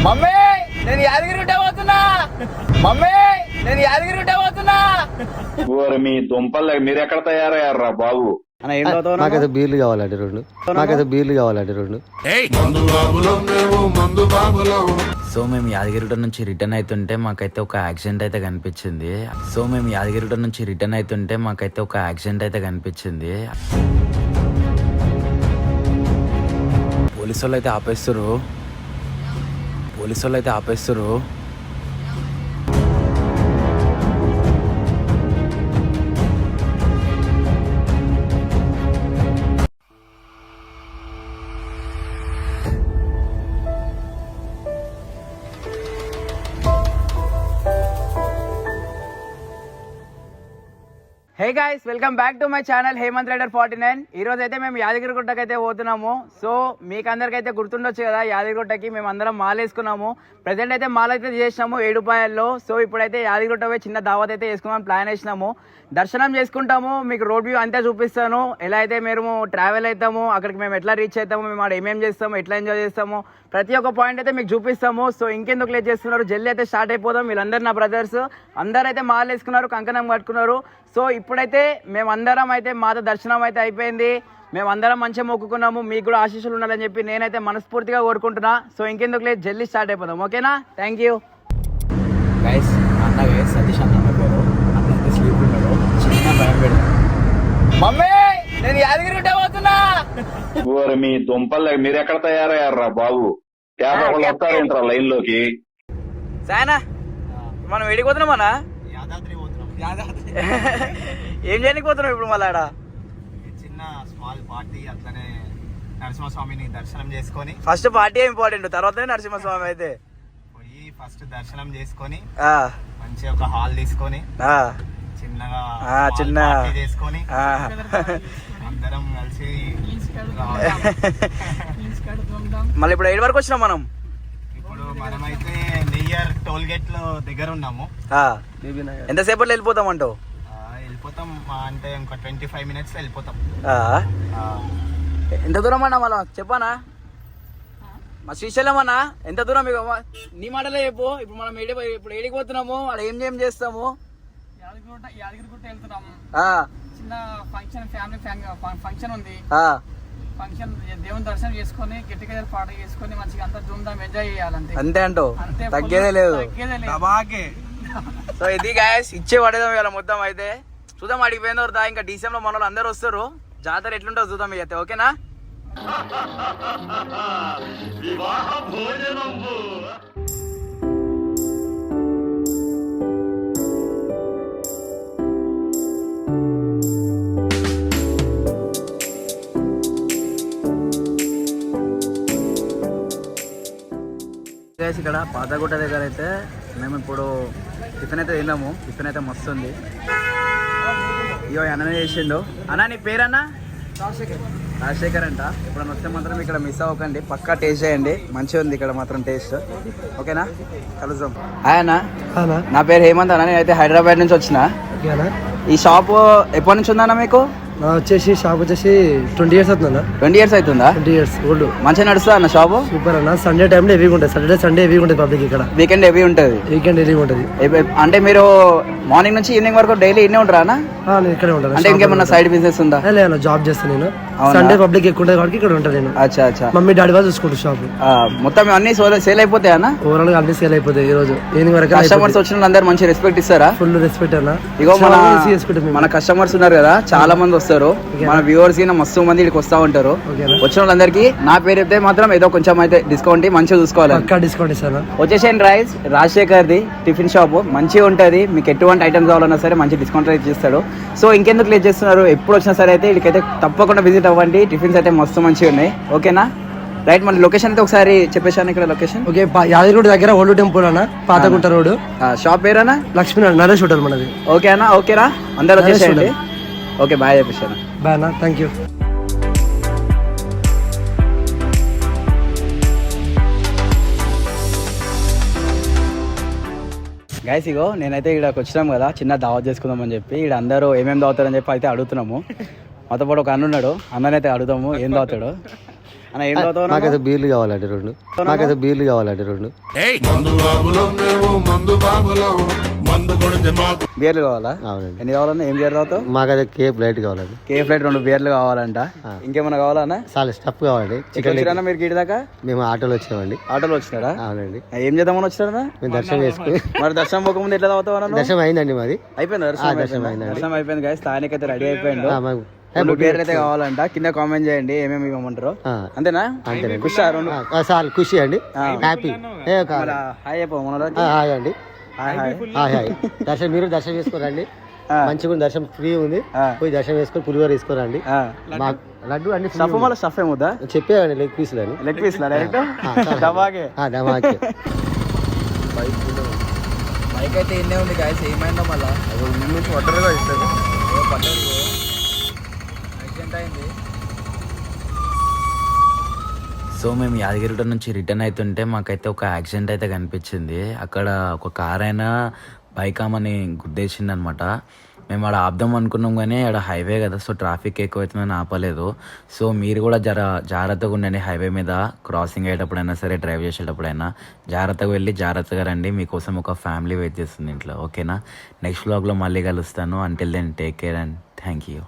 Mummy నేను యాదగిరి పోతున్నా. Mummy నేను యాదగిరి పోతున్నా. మీ దుంపలు మీరు ఎక్కడ తయారయ్యారా బాబు? నాకైతే బీర్లు కావాలండి రెండు. సో మేము యాదగిరిగుట్ట నుంచి రిటర్న్ అవుతుంటే మాకైతే ఒక యాక్సిడెంట్ అయితే కనిపించింది. పోలీసు వాళ్ళు అయితే ఆపేస్తారు. Hey guys, welcome back to my channel Hemant rider 49. ఈ రోజు అయితే మేము యాదగిరిగుట్టకి అయితే పోతున్నాము. సో మీకు అందరికైతే గుర్తుండొచ్చు కదా, యాదగిరిగుట్టకి మేము అందరం మాల్ వేసుకున్నాము. ప్రజెంట్ అయితే మాల్ అయితే చేసినాము 7 రూపాయల్లో. సో ఇప్పుడైతే యాదగిరిగుట్ట పోయి చిన్న దావత్ అయితే వేసుకున్నాం, ప్లాన్ వేసినాము. దర్శనం చేసుకుంటాము, మీకు రోడ్ వ్యూ అంతా చూపిస్తాను. ఎలా అయితే మేము ట్రావెల్ అవుతాము, అక్కడికి మేము ఎట్లా రీచ్ అవుతాము, మేము ఆడ ఏమేమి చేస్తాము, ఎట్లా ఎంజాయ్ చేస్తాము, ప్రతి ఒక్క పాయింట్ అయితే మీకు చూపిస్తాము. సో ఇంకెందుకు లేట్ చేస్తున్నారు, జల్దీ అయితే స్టార్ట్ అయిపోదాం. వీళ్ళందరూ నా బ్రదర్స్ అందరూ అయితే మాల్ వేసుకున్నారు, కంకణం కట్టుకున్నారు. సో ఇప్పుడైతే మేమందరం అయితే మాతో దర్శనం అయితే అయిపోయింది. మేమందరం మంచిగా మొక్కుకున్నాము, మీకు కూడా ఆశీస్సులు ఉండాలని చెప్పి నేనైతే మనస్ఫూర్తిగా కోరుకుంటున్నా. సో ఇంకెందుకు లేదు, జల్దీ స్టార్ట్ అయిపోదాం. ఓకేనా? Thank you guys. అన్నగా సతీష్ అన్న పేరు, అన్న స్లీప్ ఉన్నాడు, చిన్న భయం పెడతాను. మమ్మీ నేను యాదగిరి పోతున్నా. మీ దుంపలు మీరు ఎక్కడ తయారయ్యారా బాబు? వాళ్ళు వస్తారేంట్రా లైన్ లోకి? సాయనా మనం వెళ్ళిపోతున్నామన్నా, ఏం చేయడానికి పోతున్నాం ఇప్పుడు? మళ్ళీ ఆడ చిన్న స్మాల్ పార్టీ, అట్లనే నరసింహస్వామిని దర్శనం చేసుకొని, ఫస్ట్ పార్టీ ఇంపార్టెంట్, తర్వాతనే నరసింహస్వామి అయితే పోయి ఫస్ట్ దర్శనం చేసుకొని మంచి ఒక హాల్ తీసుకొని చిన్నగా పార్టీ చేసుకొని అందరం కలిసి మళ్ళీ ఇప్పుడు 7 వరకు వచ్చినాం మనం. ఇప్పుడు మనమైతే నియర్ టోల్ గేట్ లో దగ్గర ఉన్నాము. ఎంతసేపట్లో వెళ్ళిపోతాం అంటావు? వెళ్ళిపోతాం అంటే ఇంకో 25 minutes వెళ్ళిపోతాం. ఎంత దూరం అన్నా మళ్ళా చెప్పానా? మా శ్రీశైలం అన్నా ఎంత దూరం? నీ మాటలే చెప్పు. ఇప్పుడు మనం ఇప్పుడు ఏడికి పోతున్నాము, అక్కడ ఏం చేస్తాము? యాదగిరిగుట్ట వెళ్తున్నాము. చిన్న ఫంక్షన్, ఫ్యామిలీ ఫంక్షన్ ఉంది. ఫంక్షన్ దేవుని దర్శనం చేసుకొని, గెట్ టుగెదర్ పార్టీ చేసుకొని మంచిగా అంతా ధూమ్ధాం ఎంజాయ్ చేయాలంటే అంతే అంటావు, తగ్గేదే లేదు. సో ఇది గాయస్, ఇచ్చే పడేదాం ఇవాళ మొత్తం. అయితే చూద్దాం అడిగిపోయిన తర్వాత ఇంకా డిసెంబర్ మన వాళ్ళు అందరూ వస్తారు. జాతర ఎట్లుంటుందో చూద్దాం అయితే. ఓకేనా? ఇక్కడ పాతగుట్ట దగ్గర అయితే మేము ఇప్పుడు టిఫిన్ అయితే తిన్నాము. టిఫిన్ అయితే మస్తు ఉంది. ఇయో అన్ననే చేసిండు. అన్న నీ పేరన్నా? రాజశేఖర్ అంట. ఎప్పుడన్నా వస్తే మాత్రం ఇక్కడ మిస్ అవ్వకండి, పక్కా టేస్ట్ చేయండి, మంచిగా ఉంది ఇక్కడ మాత్రం టేస్ట్. ఓకేనా? కలుద్దాం. హాయ్ అన్న, నా పేరు హేమంత్ అన్న. నేనైతే హైదరాబాద్ నుంచి వచ్చిన. ఈ షాప్ ఎప్పటి నుంచి ఉందన్న మీకు? వచ్చేసి షాప్ వచ్చేసి 20 years అవుతుందా? 20 years అవుతుందా? 20 years ఓల్డ్. మంచిగా నడుస్తా అన్న షాపు? సూపర్ అన్న. సండే టైంలో హెవీగా ఉంటుంది. సండే హెవీగా ఉంటుంది పబ్లిక్. ఇక్కడ వీకెండ్ హెవీ ఉంటుంది. అంటే మీరు మార్నింగ్ నుంచి ఈవినింగ్ వరకు డైలీ ఇన్నే ఉంటారా అన్న? నేను ఇక్కడే ఉంటాను. అంటే ఇంకేమన్నా సైడ్ బిజినెస్ ఉందా? లేదు, జాబ్ చేస్తాను నేను. సండే పబ్లిక్ ఎక్కువ ఉంటుంది కాబట్టి ఇక్కడ ఉంటాను నేను. అచ్చా. మమ్మీ డాడీ వాళ్ళు చూసుకుంటారు షాప్. మొత్తం అన్ని సేల్ అయిపోతాయి అన్న? ఓవరాల్ గా అన్ని సేల్ అయిపోతాయి. ఈ రోజు ఈవినింగ్ వరకు కస్టమర్స్ వచ్చిన అందరు మంచి రెస్పెక్ట్ ఇస్తారా? ఫుల్ రెస్పెక్ట్ అన్న. ఇగో మన కస్టమర్స్ ఉన్నారు కదా, చాలా మంది వస్తారు. మన వ్యూవర్స్ కి మస్తు మంది ఇక్కడికి వస్తా ఉంటారు. వచ్చిన వాళ్ళందరికీ నా పేరు చెప్తే మాత్రం ఏదో కొంచెం అయితే డిస్కౌంట్ మంచిగా చూసుకోవాలి. డిస్కౌంట్ ఇస్తాను. వచ్చేసేయండి రైస్, రాజశేఖర్ది టిఫిన్ షాప్ మంచిగా ఉంటుంది. మీకు ఎటువంటి ఐటమ్స్ కావాలన్నా సరే మంచి డిస్కౌంట్ అయితే ఇస్తాడు. సో ఇంకెందుకు లేట్ చేస్తున్నారు, ఎప్పుడు వచ్చినా సరే అయితే ఇక్కడికైతే తప్పకుండా విజిట్ అవ్వండి. టిఫిన్స్ అయితే మస్తు మంచిగా ఉన్నాయి. ఓకేనా? రైట్, మన లొకేషన్ అయితే ఒకసారి చెప్పేశాను. ఇక్కడ లొకేషన్ ఓకే, యాదగిరి దగ్గర ఓల్డ్ టెంపుల్ అన్న, పాతగుంట రోడ్. షాప్ పేరేనా? లక్ష్మీ నరేష్ హోటల్ మనది. ఓకే అన్న, ఓకేనా? అందరూ వచ్చేసేయండి. ఓకే, బాయ్ చెప్పేశాను. బాయ్ అన్న, థ్యాంక్ యూ. గైస్ ఇగో నేనైతే ఇక్కడికి వచ్చినాం కదా, చిన్న దావత్ చేసుకుందామని చెప్పి. ఇక్కడ అందరూ ఏమేమి తాగుతారని చెప్పి అయితే అడుగుతున్నాము. మాతో పాటు ఒక అన్న ఉన్నాడు, అన్ననైతే అడుగుతాము ఏం తాగుతాడు. అన్న ఏం తాగుతావు నాకైతే బీర్లు కావాలండి 2. నాకైతే బీర్లు కావాలండి 2. బీర్లు కావాలా? అవునండి. ఎన్ని కావాలన్నా? ఏం బీర్ తాగుతావు? మాకైతే కేఫ్ లైట్ కావాలండి. కేఫ్ లైట్ 2 బీర్లు కావాలంట. ఇంకేమన్నా కావాలన్నా? చాలా స్టఫ్ కావాలండి. చికెన్ వచ్చినా మీరు గిడి దాకా? మేము ఆటోలో వచ్చామండి. ఆటోలో వచ్చినారా? అవునండి. ఏం చేద్దామని వచ్చినారా? మేము దర్శనం చేసుకుని మరి దర్శనం పోకముందు ఎట్లా తాగుతావు అన్న? దర్శనం అయిందండి మాది. అయిపోయింది దర్శనం అయిందండి. దర్శనం అయిపోయింది గాయస్. స్థానిక అయితే రెడీ అయిపోయిండు. మాకు 2 బీర్లు అయితే కావాలంట. కింద కామెంట్ చేయండి ఏమేమి ఇవ్వమంటారు. అంతేనా? ఖుషా 2? చాలా ఖుషి అండి. హ్యాపీ. హాయ్ చెప్పు హాయ్ అండి. Hi hi. Hi hi. దర్శనం మీరు దర్శనం చేసుకోరండి. మంచిగా దర్శనం ఫ్రీ ఉంది. పోయి దర్శనం చేసుకొని పులిహోర తీసుకోరండి. లడ్డు అన్ని స్టఫ్ మళ్ళీ స్టఫ్ ఏముద్దా? చెప్పేవండి లెగ్ పీసులు అని. లెగ్ పీస్ డైరెక్ట్ దబాకే. దమాకే. బైక్ అయితే ఎన్నే ఉంది గాయస్, ఏమైందో మళ్ళా ఒంటరిగా ఇస్తుంది. యాక్సిడెంట్ అయింది. సో మేము యాదగిరిగుట్ట నుంచి రిటర్న్ అవుతుంటే మాకైతే ఒక యాక్సిడెంట్ అయితే కనిపించింది. అక్కడ ఒక కార్ అయినా బైక్ ఆమని గుద్దేసింది అనమాట. మేము ఆడ ఆపుదాం అనుకున్నాం కానీ ఆడ హైవే కదా, సో ట్రాఫిక్ ఎక్కువ అవుతుందని ఆపలేదు. సో మీరు కూడా జాగ్రత్తగా ఉండండి. హైవే మీద క్రాసింగ్ అయ్యేటప్పుడైనా సరే, డ్రైవ్ చేసేటప్పుడైనా జాగ్రత్తగా వెళ్ళి జాగ్రత్తగా రండి. మీకోసం ఒక ఫ్యామిలీ వెయిట్ చేస్తుంది ఇంట్లో. ఓకేనా? నెక్స్ట్ వ్లాగ్లో మళ్ళీ కలుస్తాను. Until then take care and thank you.